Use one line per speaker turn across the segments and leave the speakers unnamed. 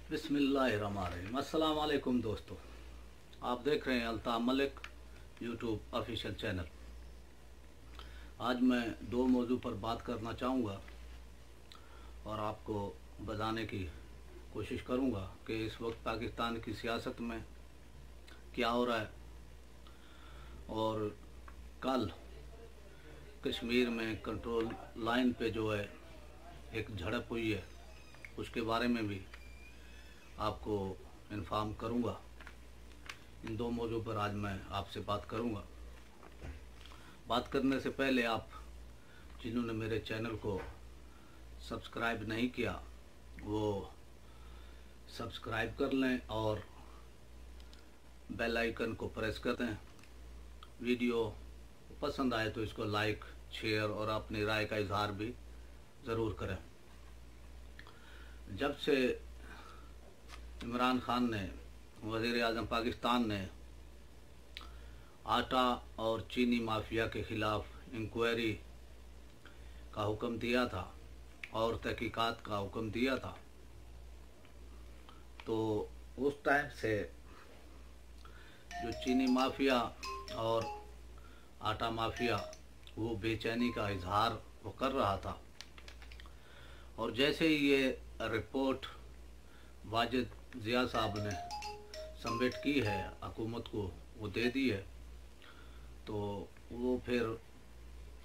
बिस्मिल्लाहिर्रहमानिर्रहीम। अस्सलाम वालेकुम दोस्तों, आप देख रहे हैं Altaf Malik YouTube official channel. आज मैं दो मौजू पर बात करना चाहूँगा और आपको बताने की कोशिश करूँगा कि इस वक्त पाकिस्तान की सियासत में क्या हो रहा है और कल कश्मीर में कंट्रोल लाइन पे जो है एक झड़प हुई है, उसके बारे में भी आपको इन्फॉर्म करूँगा। इन दो मौजू पर आज मैं आपसे बात करूँगा। बात करने से पहले आप जिन्होंने मेरे चैनल को सब्सक्राइब नहीं किया वो सब्सक्राइब कर लें और बेल आइकन को प्रेस कर दें। वीडियो पसंद आए तो इसको लाइक, शेयर और अपनी राय का इजहार भी ज़रूर करें। जब से इमरान खान ने, वज़ीर आज़म पाकिस्तान ने आटा और चीनी माफिया के ख़िलाफ़ इंक्वायरी का हुक्म दिया था और तहकीकात का हुक्म दिया था, तो उस टाइम से जो चीनी माफिया और आटा माफिया वो बेचैनी का इजहार वो कर रहा था। और जैसे ही ये रिपोर्ट वाजिद ज़िया साहब ने सबमिट की है, हुकूमत को वो दे दी है, तो वो फिर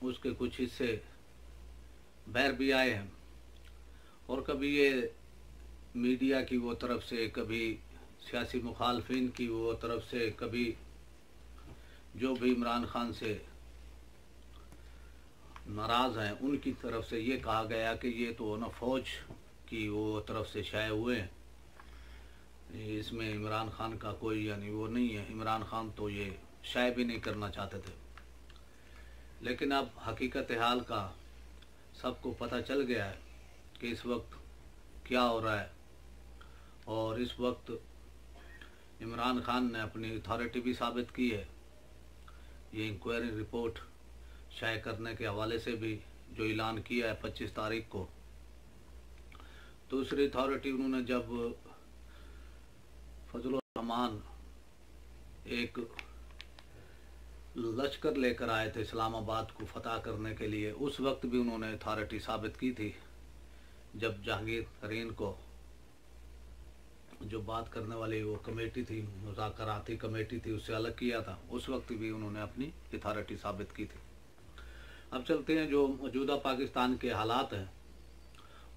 उसके कुछ हिस्से बाहर भी आए हैं और कभी ये मीडिया की वो तरफ से, कभी सियासी मुखालफिन की वो तरफ से, कभी जो भी इमरान खान से नाराज़ हैं उनकी तरफ से ये कहा गया कि ये तो ना फ़ौज की वो तरफ से शाये हुए हैं, इसमें इमरान खान का कोई यानी वो नहीं है। इमरान खान तो ये शाये भी नहीं करना चाहते थे। लेकिन अब हकीकत हाल का सबको पता चल गया है कि इस वक्त क्या हो रहा है। और इस वक्त इमरान खान ने अपनी अथॉरिटी भी साबित की है। ये इंक्वायरी रिपोर्ट शाये करने के हवाले से भी जो ऐलान किया है 25 तारीख को। दूसरी अथॉरिटी, उन्होंने जब फजल रहमान एक लश्कर लेकर आए थे इस्लामाबाद को फतह करने के लिए, उस वक्त भी उन्होंने अथॉरिटी साबित की थी। जब जहांगीर तरीन को जो बात करने वाली वो कमेटी थी, मुज़ाकराती कमेटी थी, उससे अलग किया था, उस वक्त भी उन्होंने अपनी अथॉरिटी साबित की थी। अब चलते हैं जो मौजूदा पाकिस्तान के हालात हैं।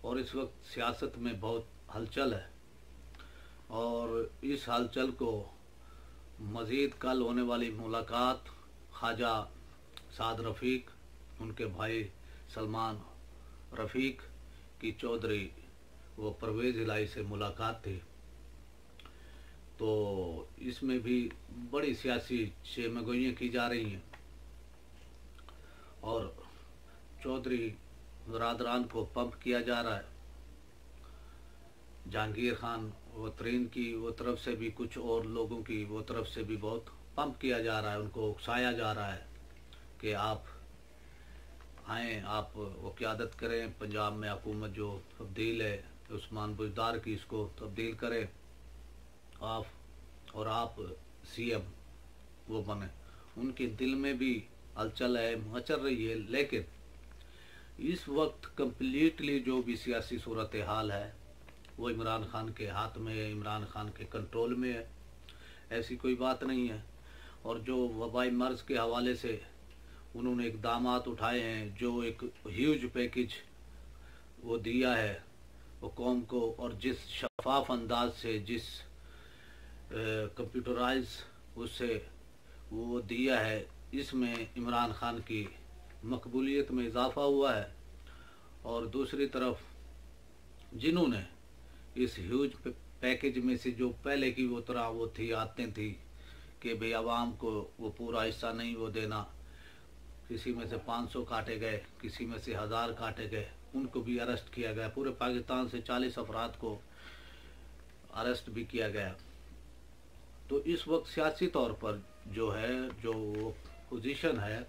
और इस वक्त सियासत में बहुत हलचल है और इस हलचल को मज़ीद कल होने वाली मुलाकात ख्वाजा साद रफ़ीक, उनके भाई सलमान रफ़ीक की चौधरी वो परवेज़ इलाही से मुलाकात थी, तो इसमें भी बड़ी सियासी शेमगोइयाँ की जा रही हैं और चौधरी बरादरान को पंप किया जा रहा है। जहांगीर खान वो तरीन की वो तरफ से भी, कुछ और लोगों की वो तरफ से भी बहुत पंप किया जा रहा है, उनको उकसाया जा रहा है कि आप आएँ, आप वो क़यादत करें, पंजाब में हुकूमत जो तब्दील है उस्मान बुज़दार की, इसको तब्दील करें आप और आप सीएम वो बने। उनके दिल में भी हलचल है, मचल रही है। लेकिन इस वक्त कम्प्लीटली जो भी सियासी सूरत हाल है वो इमरान खान के हाथ में है, इमरान खान के कंट्रोल में है, ऐसी कोई बात नहीं है। और जो वबाई मर्ज़ के हवाले से उन्होंने इक़दामात उठाए हैं, जो एक ह्यूज पैकेज वो दिया है वो कौम को, और जिस शफाफ अंदाज से, जिस कंप्यूटराइज उससे वो दिया है, इसमें इमरान खान की मकबूलियत में इजाफ़ा हुआ है। और दूसरी तरफ जिन्होंने इस ह्यूज पैकेज में से जो पहले की वो तरह वो थी, आते थी कि भाई आवाम को वो पूरा हिस्सा नहीं वो देना, किसी में से 500 काटे गए, किसी में से 1000 काटे गए, उनको भी अरेस्ट किया गया। पूरे पाकिस्तान से 40 अफराद को अरेस्ट भी किया गया। तो इस वक्त सियासी तौर पर जो है, जो पोजीशन है,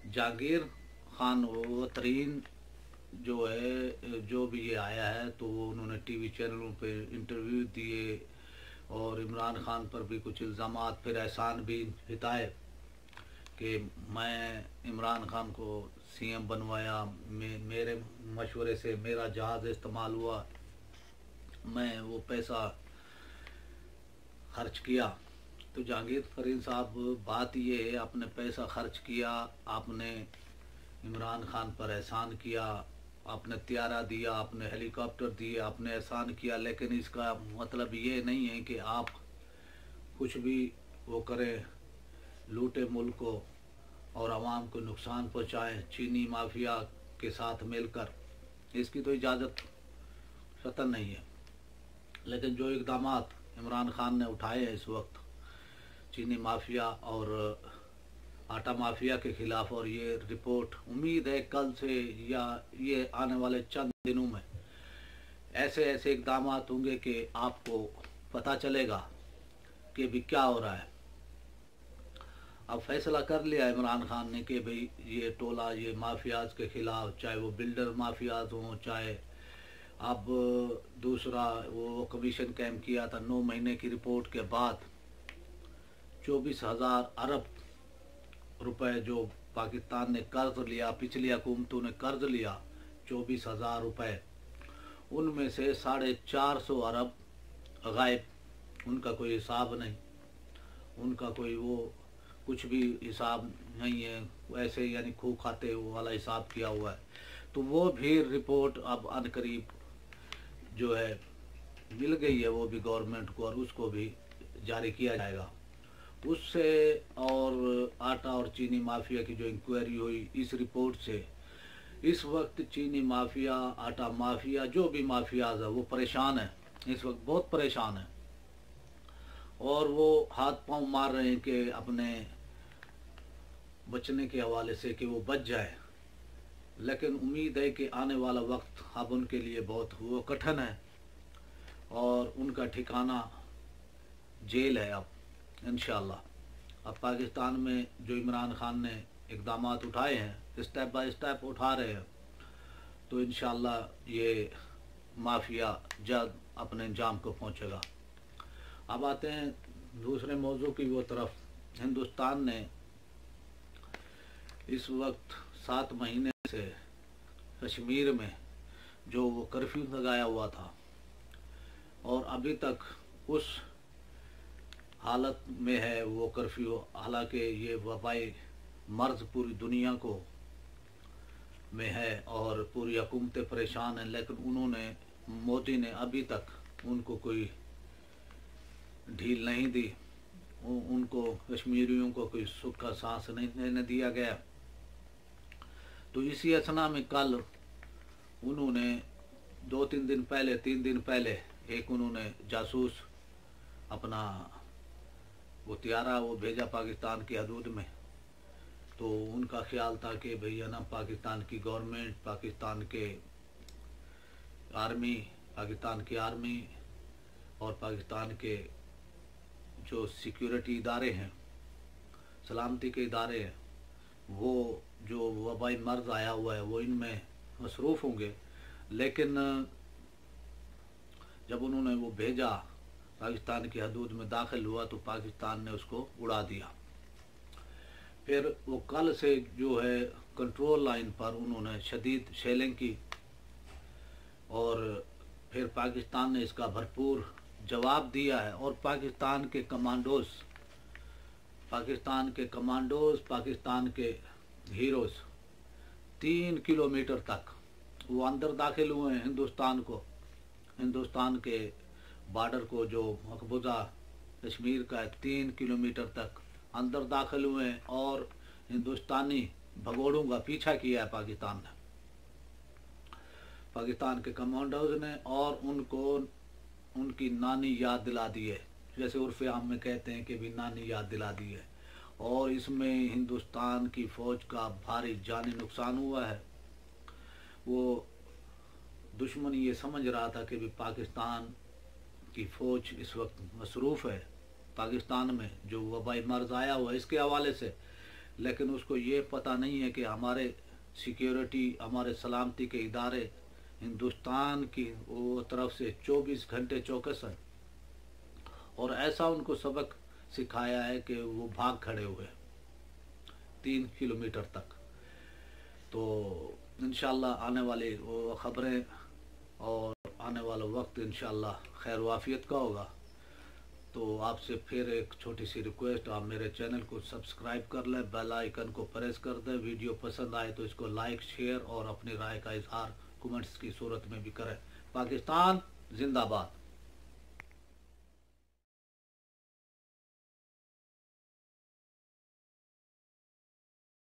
जहांगीर खान वो तरीन जो है जो भी ये आया है तो वो उन्होंने टीवी चैनलों पे इंटरव्यू दिए और इमरान खान पर भी कुछ इल्ज़ामात, फिर एहसान भी हिताए कि मैं इमरान खान को सीएम बनवाया, मेरे मशवरे से मेरा जहाज़ इस्तेमाल हुआ, मैं वो पैसा खर्च किया। तो जहांगीर तरीन साहब, बात ये है, आपने पैसा खर्च किया, आपने इमरान खान पर एहसान किया, आपने त्यारा दिया, आपने हेलीकॉप्टर दिए, आपने एहसान किया, लेकिन इसका मतलब ये नहीं है कि आप कुछ भी वो करें, लूटे मुल्क को और आवाम को नुकसान पहुँचाएँ चीनी माफिया के साथ मिलकर। इसकी तो इजाज़त कतई नहीं है। लेकिन जो इक़दामात इमरान खान ने उठाए हैं इस वक्त चीनी माफिया और आटा माफिया के ख़िलाफ़, और ये रिपोर्ट उम्मीद है कल से या ये आने वाले चंद दिनों में ऐसे ऐसे इक़दामात होंगे कि आपको पता चलेगा कि भी क्या हो रहा है। अब फैसला कर लिया इमरान खान ने कि भाई ये टोला, ये माफियाज के ख़िलाफ़, चाहे वो बिल्डर माफियाज हों, चाहे अब दूसरा वो कमीशन कैम्प किया था 9 महीने की रिपोर्ट के बाद 24,000 अरब रुपए जो पाकिस्तान ने कर्ज लिया, पिछली हुकूमतों ने कर्ज लिया 24,000 रुपये, उनमें से 450 अरब गायब, उनका कोई हिसाब नहीं, उनका कोई वो कुछ भी हिसाब नहीं है, वैसे यानी खूह खाते वाला हिसाब किया हुआ है। तो वो भी रिपोर्ट अब अनकरीब जो है मिल गई है, वो भी गवर्नमेंट को, और उसको भी जारी किया जाएगा उससे। और आटा और चीनी माफिया की जो इंक्वायरी हुई, इस रिपोर्ट से इस वक्त चीनी माफिया, आटा माफिया, जो भी माफियाज है वो परेशान है, इस वक्त बहुत परेशान है, और वो हाथ पांव मार रहे हैं कि अपने बचने के हवाले से कि वो बच जाए। लेकिन उम्मीद है कि आने वाला वक्त अब उनके लिए बहुत वो कठिन है और उनका ठिकाना जेल है अब इंशाअल्लाह। अब पाकिस्तान में जो इमरान खान ने इक़दामात उठाए हैं, स्टेप बाय स्टेप उठा रहे हैं, तो इंशाअल्लाह ये माफिया जल्द अपने अंजाम को पहुंचेगा। अब आते हैं दूसरे मौजू की वो तरफ। हिंदुस्तान ने इस वक्त 7 महीने से कश्मीर में जो वो कर्फ्यू लगाया हुआ था और अभी तक उस हालत में है वो कर्फ्यू, हालांकि ये वबाई मर्ज पूरी दुनिया को में है और पूरी हुकूमतें परेशान हैं, लेकिन उन्होंने, मोदी ने अभी तक उनको कोई ढील नहीं दी, उनको कश्मीरियों को कोई सुख का सांस नहीं दिया गया। तो इसी असना में कल उन्होंने 2-3 दिन पहले, 3 दिन पहले, एक उन्होंने जासूस अपना वो त्यारा वो भेजा पाकिस्तान की हदूद में। तो उनका ख्याल था कि भैया ना पाकिस्तान की गवर्नमेंट, पाकिस्तान के आर्मी, पाकिस्तान की आर्मी और पाकिस्तान के जो सिक्योरिटी इदारे हैं, सलामती के इदारे हैं, वो जो वबाई मर्ज आया हुआ है वो इनमें मसरूफ़ होंगे। लेकिन जब उन्होंने वो भेजा, पाकिस्तान की हदूद में दाखिल हुआ, तो पाकिस्तान ने उसको उड़ा दिया। फिर वो कल से जो है कंट्रोल लाइन पर उन्होंने शदीद शेलिंग की और फिर पाकिस्तान ने इसका भरपूर जवाब दिया है। और पाकिस्तान के कमांडोज, पाकिस्तान के हीरोज़ 3 किलोमीटर तक वो अंदर दाखिल हुए हैं हिंदुस्तान के बॉर्डर को, जो मकबूजा कश्मीर का 3 किलोमीटर तक अंदर दाखिल हुए हैं और हिंदुस्तानी भगोड़ों का पीछा किया है पाकिस्तान ने, पाकिस्तान के कमांडोज ने, और उनको उनकी नानी याद दिला दी है, जैसे उर्फ़ आम में कहते हैं कि भी नानी याद दिला दी है। और इसमें हिंदुस्तान की फ़ौज का भारी जानी नुकसान हुआ है। वो दुश्मन ये समझ रहा था कि भी पाकिस्तान की फ़ौज इस वक्त मसरूफ़ है पाकिस्तान में जो वबाई मर्ज आया हुआ इसके हवाले से, लेकिन उसको ये पता नहीं है कि हमारे सिक्योरिटी, हमारे सलामती के इदारे हिंदुस्तान की वो तरफ से 24 घंटे चौकस है। और ऐसा उनको सबक सिखाया है कि वो भाग खड़े हुए 3 किलोमीटर तक। तो इंशाल्लाह आने वाली वो ख़बरें और आने वाला वक्त इंशाल्लाह खैर वाफियत का होगा। तो आपसे फिर एक छोटी सी रिक्वेस्ट, आप मेरे चैनल को सब्सक्राइब कर लें, बेल आइकन को प्रेस कर दें। वीडियो पसंद आए तो इसको लाइक, शेयर और अपनी राय का इजहार कमेंट्स की सूरत में भी करें। पाकिस्तान जिंदाबाद।